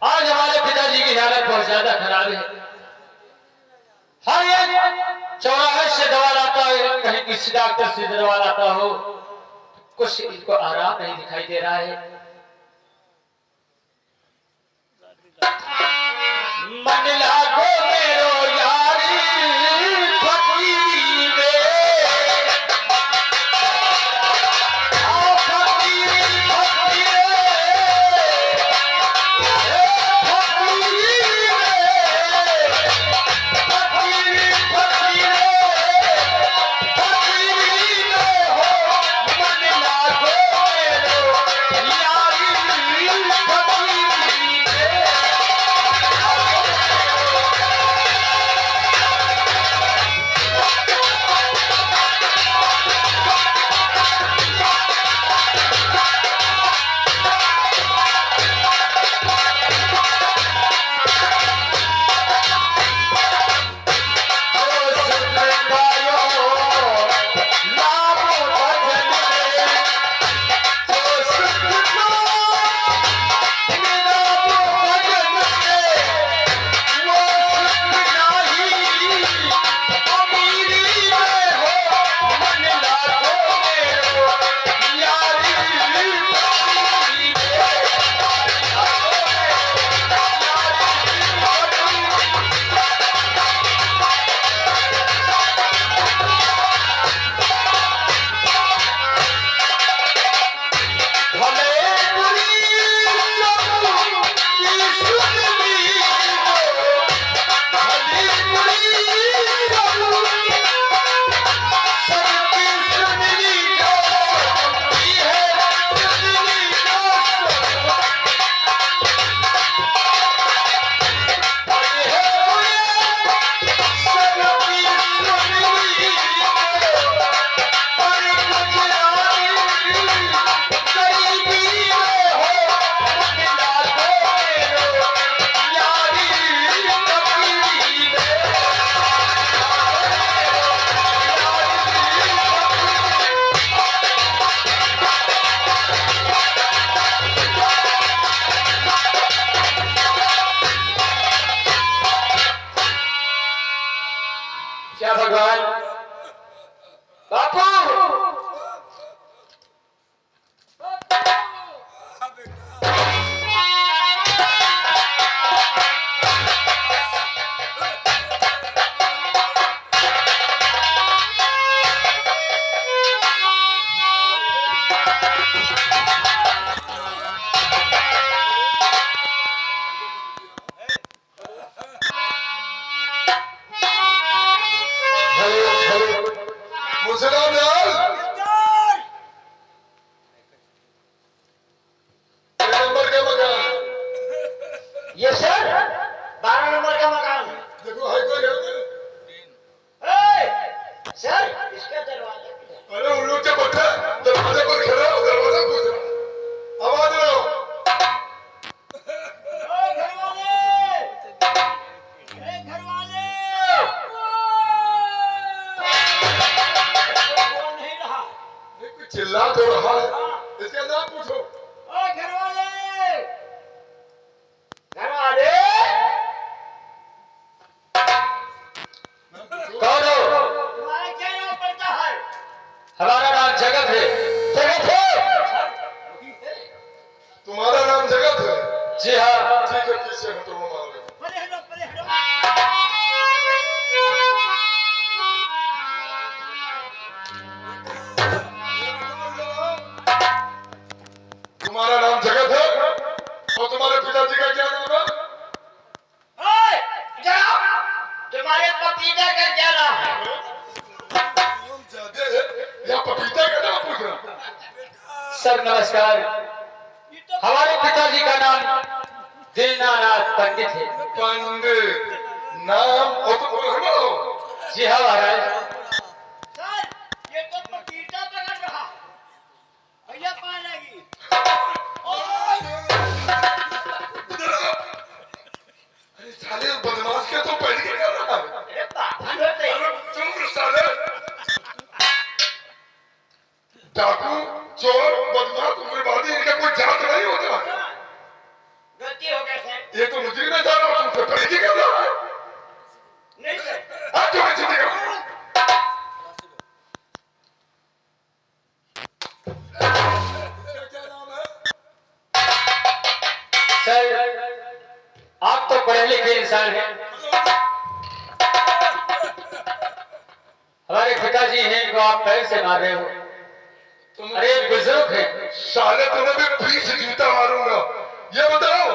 आज हमारे पिताजी की हालत बहुत ज्यादा खराब है। हर एक चौराहे से दवा लाता है, कहीं किसी डॉक्टर से दवा लाता हो, कुछ इनको आराम नहीं दिखाई दे रहा है। मन लागो मेरो यारी फकीरी में, आओ फकीरी फकीरे, फकीरी में हो, मन लागो मेरो यारी फकीरी में। क्या भगवान बापू, मुसलमान लाल नंबर का मकान। ये सर 12 नंबर का मकान है। देखो हाई कोई घर में। सर इसका दरवाजा। अरे उन लोग क्या बैठा दरवाजे पर खड़ा हो, दरवाजा पूछ रहा। आवाज लो। चिल्ला तो रहा है, इसका नाम पूछो। घरवाले घरवाले कौन हो? तुम्हारा क्या नाम पड़ता है? हमारा नाम जगत है। जगत है? तुम्हारा नाम जगत है? जी हाँ। ठीक है, पीछे हटो, वो मार रहे। तुम्हारा नाम जगत है और तुम्हारे पिताजी का क्या नाम है? तुम्हारे पपीता का क्या नाम है? या पपीता का नाम पूछ रहा? सर नमस्कार, हमारे पिताजी का नाम दीनानाथ पंडित है। पंडित नाम और तुम ब्राह्मण हो? जी हाँ महाराज। सर ये तो पपीता पकड़ रहा भैया पालेगी। अरे साले बदमाश के तो पहले क्या कर रहा है? अरे तुम साले डाकू चोर बदमाश उग्रवादी, इनका कोई जात नहीं होता। सर आप तो पढ़े लिखे इंसान हैं, हमारे पिताजी हैं इनको आप पैर से मार रहे हो। अरे बुजुर्ग है। साले तुम्हें भी पुलिस से जूता मारूंगा। ये बताओ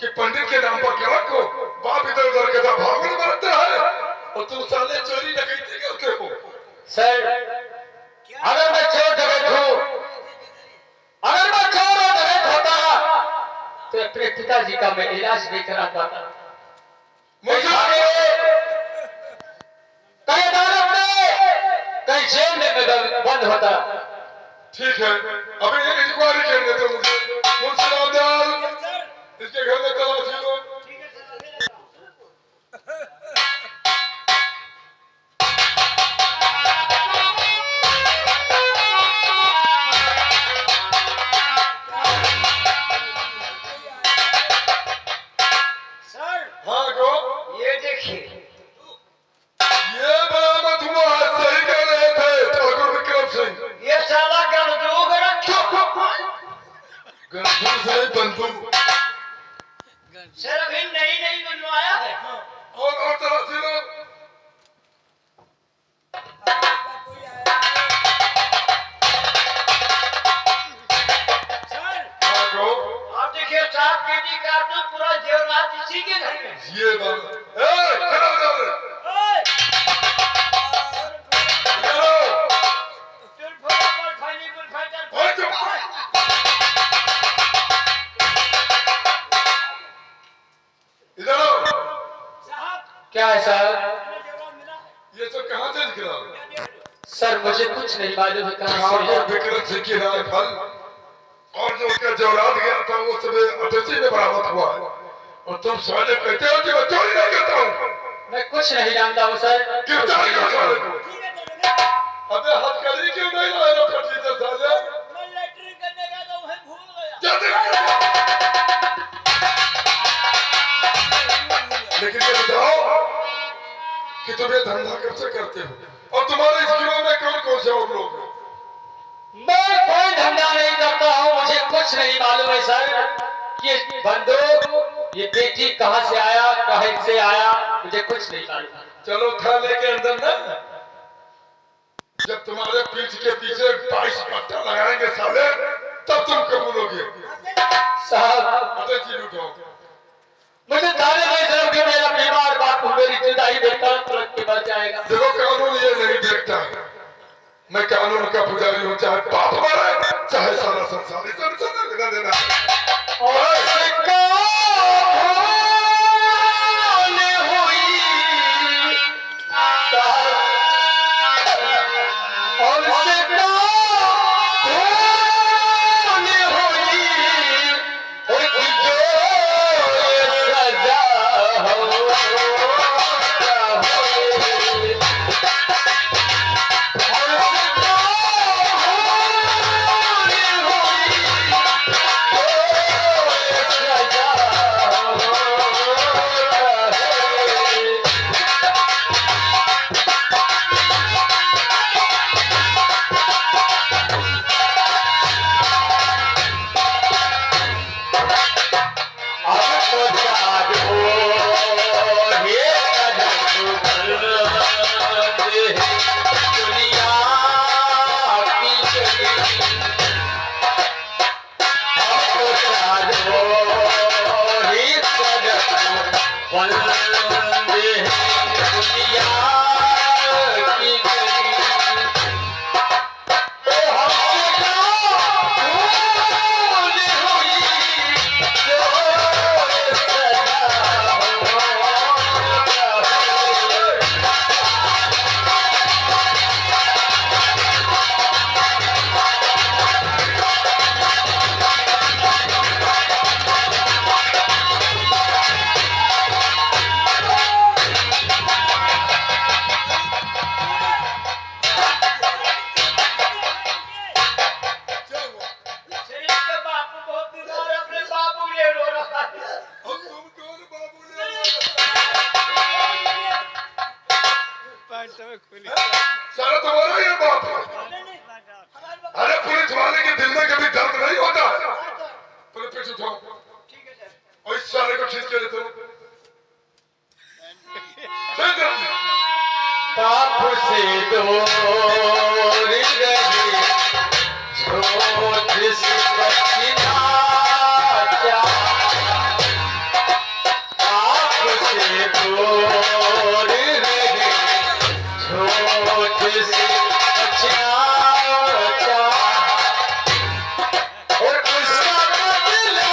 कि पंडित के नाम पर क्या को बाप इधर उधर के साथ भागने मरता है और तुम साले चोरी डकैती करते हो। सर अगर मैं चोर डकैत हूँ, अगर मैं चोर और डकैत होता तो अपने पिताजी का मैं इलाज नहीं करा पाता। मुझे कहीं अदालत में, कहीं जेल में मैं बंद होता। ठीक है, अभी इंक्वायरी करने दो मुझे। मुंशी रामदयाल, इसके घर में तलाशी लो। सर हाँ को ये देखिए, ये बरामद हुआ है, सही कह रहे थे ठाकुर विक्रम सिंह। ये साला गणदूग रखो। गंदू से बंदूक सर अभी नहीं बनवाया है। और तलाशी लो। सर हाँ को आप देखिए 7 केजी कारतूस पूरा जेवरात इसी के घर में। ये बात खड़ा हो जाओ रे। ओए! चलो तुम फोड़ा पर खाली पर खातर। और चुप। इधर आओ। साहब क्या है सर? जेवरात मिला है। ये सब कहाँ से निकला? क्या देख रहे हो? सर मुझे कुछ नहीं मालूम है कहाँ से ठाकुर है। विक्रम सिंह की राइफल और जो उसका जवरात गया था वो सब अटैची में बरामद हुआ है। और तुम साले कहते हो कि मैं चोरी नहीं करता हूँ। मैं कुछ नहीं जानता हूँ सर। गिरफ्तार करो साले को। ठीक है तो लगे। अबे हथकड़ी क्यों नहीं लाए हो फटी से साले? मैं लेटरिन करने गया था वहीं भूल गया। जल्दी करो। लेकिन ये बताओ कि तुम ये धंधा कब से करते हो और तुम्हारे इस गिरोह में कौन कौन से और लोग हैं? मैं कोई धंधा नहीं करता हूँ, मुझे कुछ नहीं मालूम है सर। ये बंदूक, ये पेटी कहाँ से आया, कहाँ से आया, मुझे कुछ नहीं मालूम। चलो थाने के अंदर ना, जब तुम्हारे पीठ के पीछे 22 पट्टा लगाएंगे साले, तब तुम कबूलोगे। साहब अटैची लूटो। मुझे थाने में जरूर, मेरा बीमार बाप मेरी जुदाई बेटा तुरंत के बच जाएगा। देखो कानून ये नहीं देखता है। मैं कानून का पुजारी हूँ, चाहे बाप मारे चाहे सारा संसार, इसे मुझे लेना देना है। और सिक्का भूल हुई, और सिक्का भूल हुई, एक जो सजा हो और इस सारे को ठीक करे तो चल जल्दी। पाप से दूर रही झूठ से बचना चाहा। पाप से दूर रही झूठ से बचना चाहा। और उसका बदला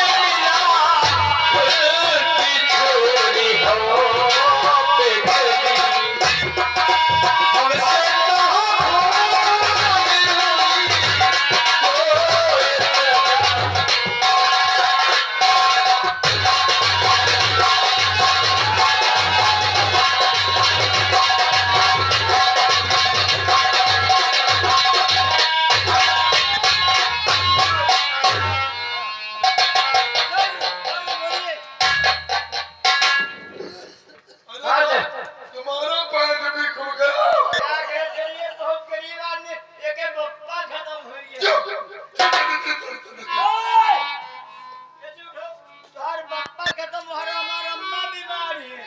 मिला उल्टी छोड़ी हो पे चली। हमसे अरे तुम्हारा पैंट भी खुल गया। क्या कहते हैं, ये बहुत गरीब आदमी एक बप्पा खत्म हो गया। चुप। ओए! ये झूठो, तुम्हारा बप्पा खत्म हो रहा, हमारा अम्मा बीमार है।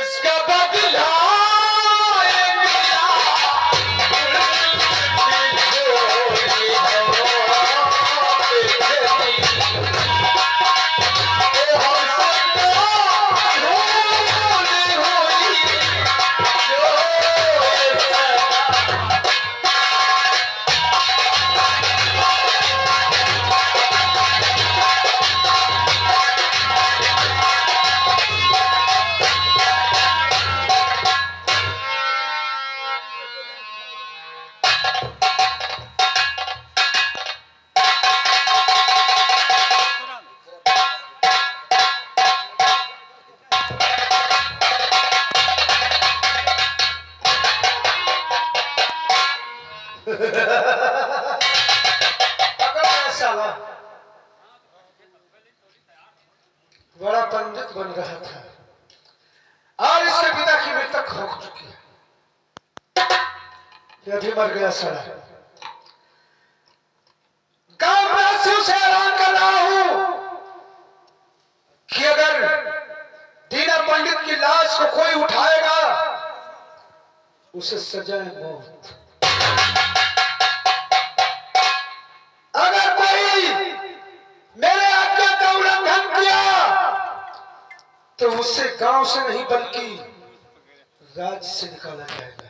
उसका बदला मिला उल्टी छोड़ी हो पे चली। ओ हमसे भूल हुई जो सदा। साला बड़ा पंडित बन रहा था और इसके पिता की मृतक हो चुकी है। ये भी मर गया साला। गांव वासियों से ऐलान कर रहा हूं कि अगर दीना पंडित की लाश को कोई उठाएगा उसे सजाए मौत। अगर कोई मेरे आज्ञा का उल्लंघन किया तो उससे गांव से नहीं बल्कि राज्य से निकाला जाएगा।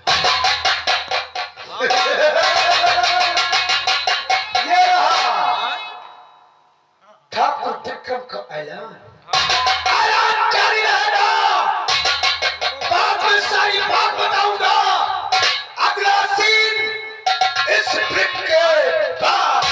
ये रहा ठाकुर विक्रम का ऐलान। ऐलान जारी रहेगा। बात में सारी बात बताऊंगा। अगला सीन इस ब्रेक के बाद।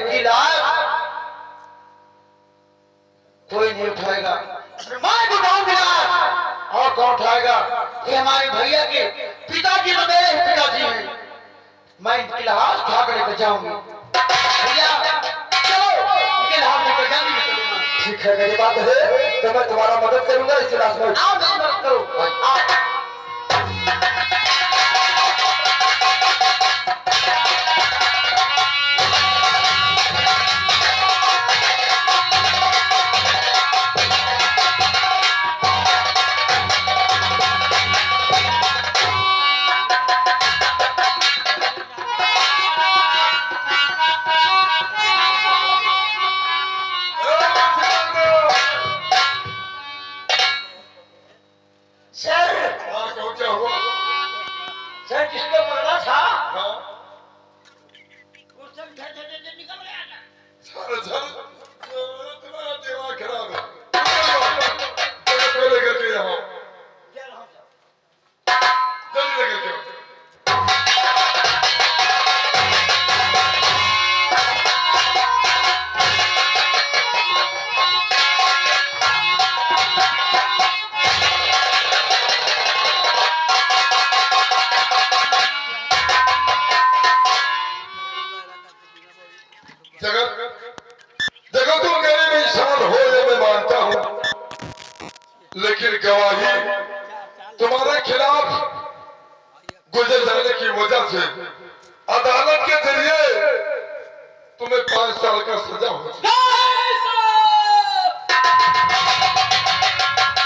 की लाश कोई नहीं उठाएगा। मैं उठाऊंगा और कौन उठाएगा? ये हमारे भैया के पिताजी तो मेरे ही पिताजी हैं। मैं इनकी लाश उठा कर लेकर जाऊंगी। भैया चलो इनकी लाश लेकर जाऊंगी। ठीक है मेरी बात है तो मैं तुम्हारा मदद करूंगा इस लाश में। आओ मेरी मदद करो। आओ। सर लेकिन गवाही तुम्हारे खिलाफ गुजर जाने की वजह से अदालत के जरिए तुम्हें 5 साल का सजा हो चुकी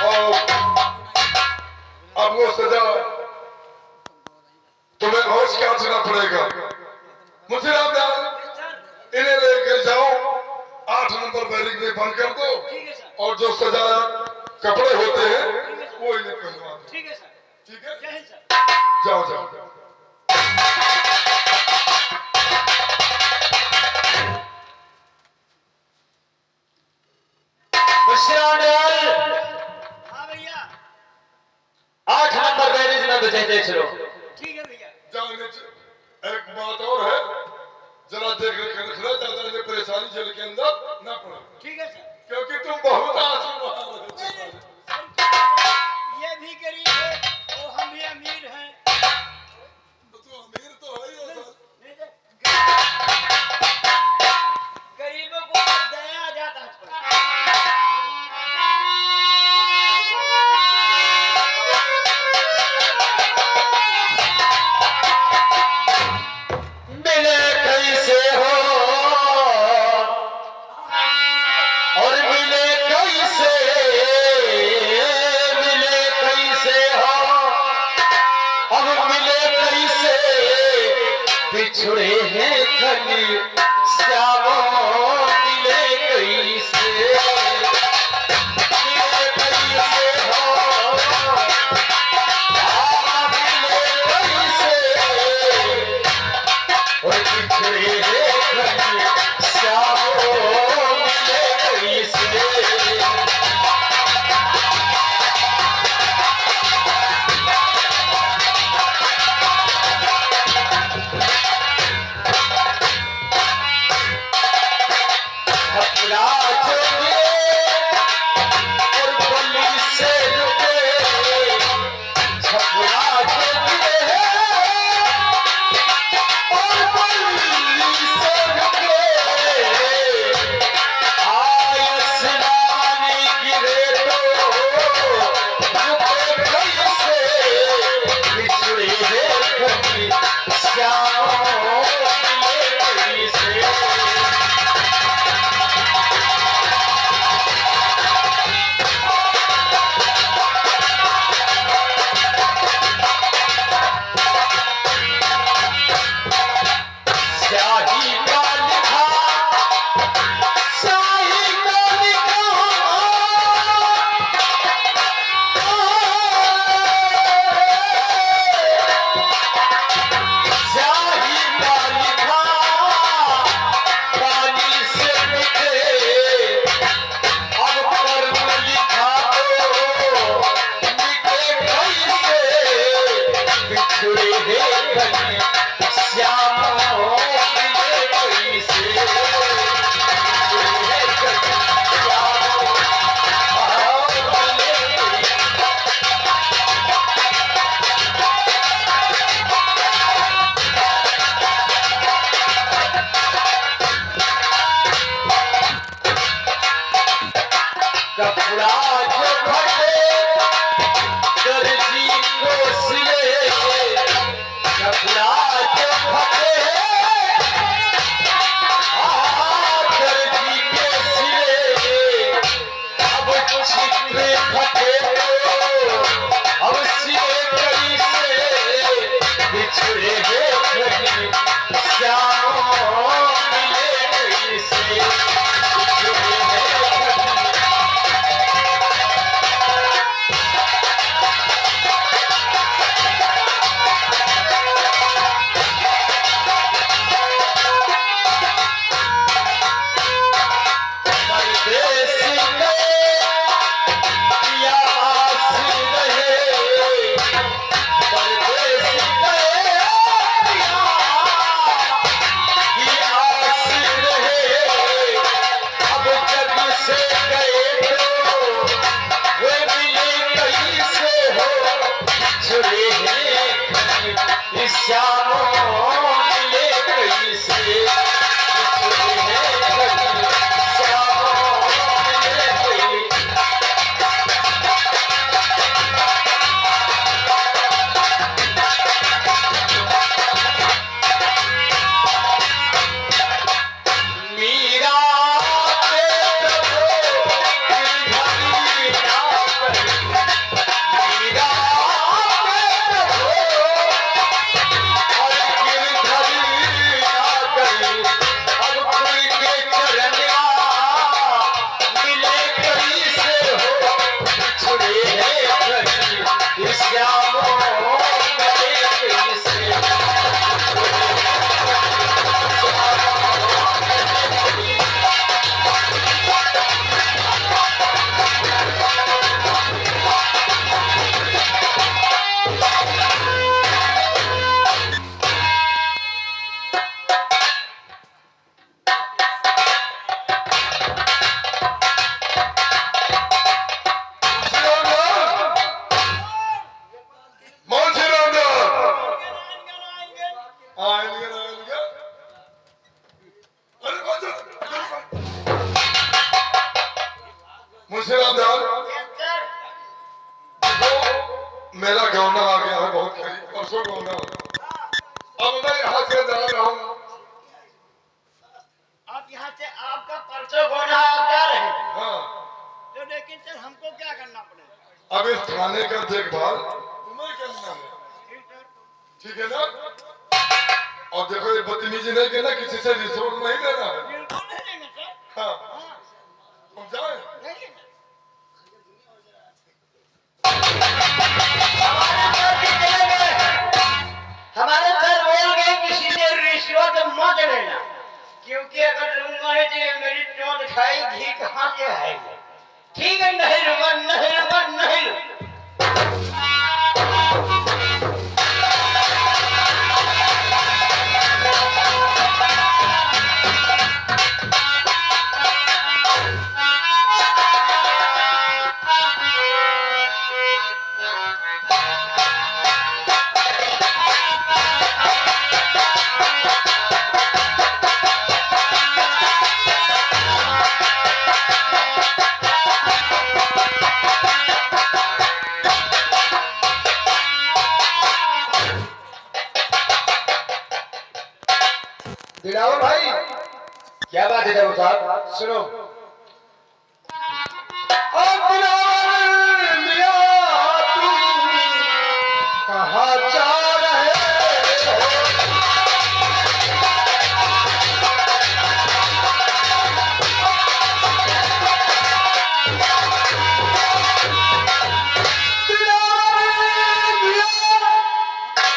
और अब वो सजा तुम्हें और काटना पड़ेगा। मुझे इन्हें लेकर जाओ 8 नंबर बैरिक में बंद कर दो ठीक है सर। और जो सजा कपड़े होते हैं वो इन्हें पहनवा दो। ठीक है सर। ठीक है, जय हिंद सर। जाओ जाओ। हाँ भैया 8 नंबर बैरिज में बजाते चलो। ठीक है भैया। जाओ नीचे। एक बात और है, जरा देख रखना ज्यादा इन्हें परेशानी जेल के अंदर न पड़े, ठीक है सर। क्योंकि तुम बहुत आंसू बहा रहे हो। ये भी गरीब है और हम भी अमीर हैं। तो अमीर तो है ही है सर। नहीं तो गरीबों को दया आ जाता है। मिले कैसे हो और मिले कैसे हो अब मिले कैसे बिछड़े हैं घनी श्यामो मिले कैसे हो मिले कैसे और बिछड़े हैं घनी श्यामो मिले कैसे अपना चुके और बलि से रुके छपरा चुके और बलि से रुके आसमानी गिरे तो रुके कैसे बिछड़े हैं घनी श्यामो मिले कैसे स्याही का लिखा स्याही का लिखा स्याही का लिखा पानी से मिटे अब कर्म लिखा तो मिटे कैसे बिछड़े हैं घनी श्यामो मिले कैसे बिछड़े हैं घनी श्यामो मिले कैसे कपड़ा जो फटे दर्जी को सिले कपड़ा जो फटे दर्जी के सिले अब चित्र फटे अब सिले कैसे बिछड़े हैं घनी श्यामो मिले कैसे बिछड़े हैं घनी परदेसी गए या आस रहे परदेसी गए या आस रहे अब जग से गए तो वे मिले कैसे हो बिछड़े हैं घनी श्यामो मिले कैसे बिछड़े हैं घनी श्यामो मिले कैसे मुंशीराम दाल सर तो मेरा गौना आ गया है बहुत करीब परसों गौना अब मैं यहाँ से जा रहा हूँ आप यहाँ से आपका परसों गोना आप जा रहे हैं हाँ तो लेकिन सर हमको क्या करना पड़ेगा अब इस थाने का देखभाल तुम्हें करना है ठीक सर ठीक है ना और देखो ये बदतमीजी नहीं करना किसी से रिश्वत नहीं लेना है बिल्कुल नहीं लेंगे सर हाँ हाँ हम जाए नहीं लेंगे हमारे सर बोल गए किसी से रिश्वत मत लेना क्योंकि अगर लूंगा है तो मेरी चोट खाई घी कहाँ से आएगी ठीक है नहीं लूंगा नहीं लूंगा नहीं लूंगा दिलावर भाई, क्या बात है जरूर साहब? सुनो। ओ दिलावर मियां, तुम कहाँ जा रहे हो? दिलावर मियां,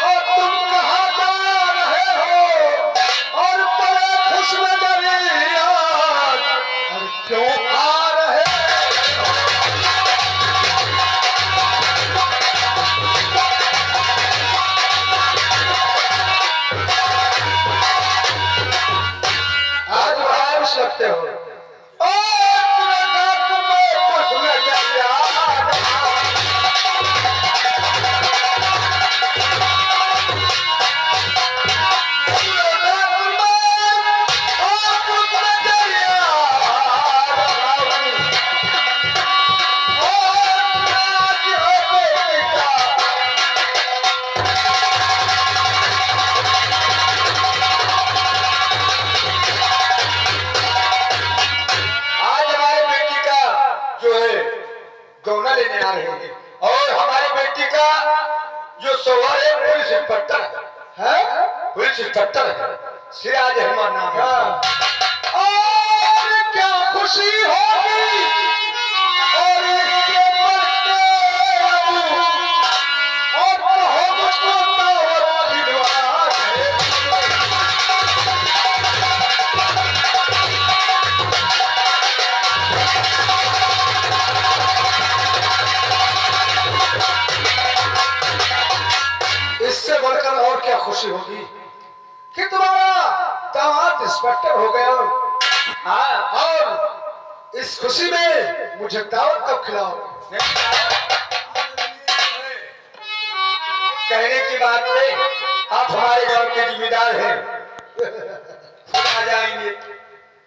और तुम कहाँ जा रहे हो? और बड़े खुश नजर यार, और क्यों आ रहे हो? आज बारिश लगते हो। ओ तुम्हें खुश नजर यार, गौना लेने आ रहे हैं और हमारी बेटी का जो सवाल है पुलिस इंस्पेक्टर है, पुलिस इंस्पेक्टर है, सिराज अहमद नाम है। और क्या खुशी होगी और इसके बढ़ते अबू, और कहो मुझको दावत दिलवा दे। इससे बढ़कर और क्या खुशी होगी कि तुम्हारा दामाद इंस्पेक्टर हो गया। हाँ, और इस खुशी में मुझे दावत कब खिलाओ? कहने की बात है, आप हमारे गांव के जिम्मेदार हैं। खुद आ जाएंगे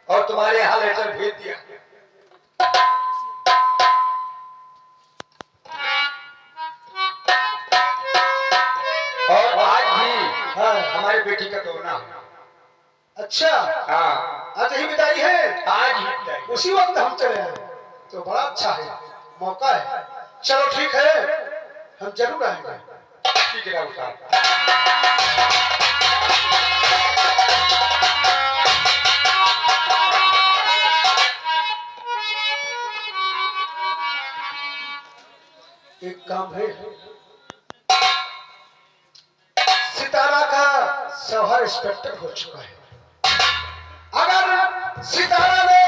और तुम्हारे यहाँ लेटर भेज दिया। और आज भी हाँ, हमारी बेटी का गौना है। अच्छा, हाँ, आज ही विदाई है। आज ही विदाई, उसी वक्त हम चले आए तो बड़ा अच्छा है, मौका है। चलो ठीक है, हम जरूर आएंगे। ठीक है राव साहब। एक काम है, सितारा का शौहर इंस्पेक्टर हो चुका है। अगर सितारा ने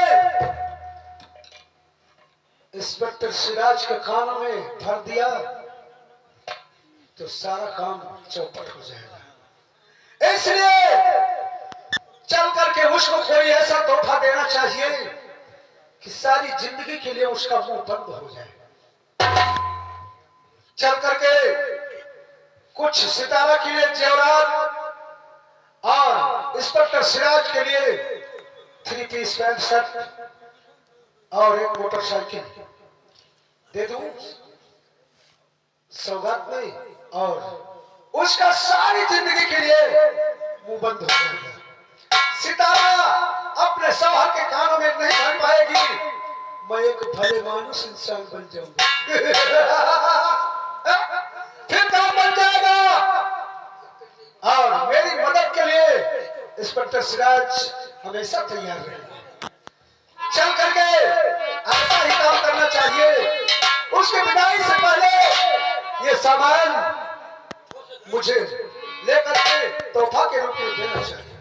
इंस्पेक्टर सिराज के कान में भर दिया तो सारा काम चौपट हो जाएगा। इसलिए चल करके उसको कोई ऐसा तोहफा देना चाहिए कि सारी जिंदगी के लिए उसका मुंह बंद हो जाए। चल करके कुछ सितारा के लिए जेवरात और इंस्पेक्टर सिराज के लिए 3 पीस पैंट शर्ट और एक मोटरसाइकिल दे दूं सौगात में, और उसका सारी जिंदगी के लिए मुंह बंद हो जाएगा। सितारा अपने सौहर के कानों में नहीं भर पाएगी, मैं एक भले मानुस इंसान बन जाऊंगा। फिर काम बन जाएगा। और मेरी मदद के लिए इंस्पेक्टर सिराज हमेशा तैयार रहेगा। चल करके ऐसा ही काम करना चाहिए। उसकी विदाई से पहले ये सामान मुझे लेकर के तोहफा के रूप में देना चाहिए।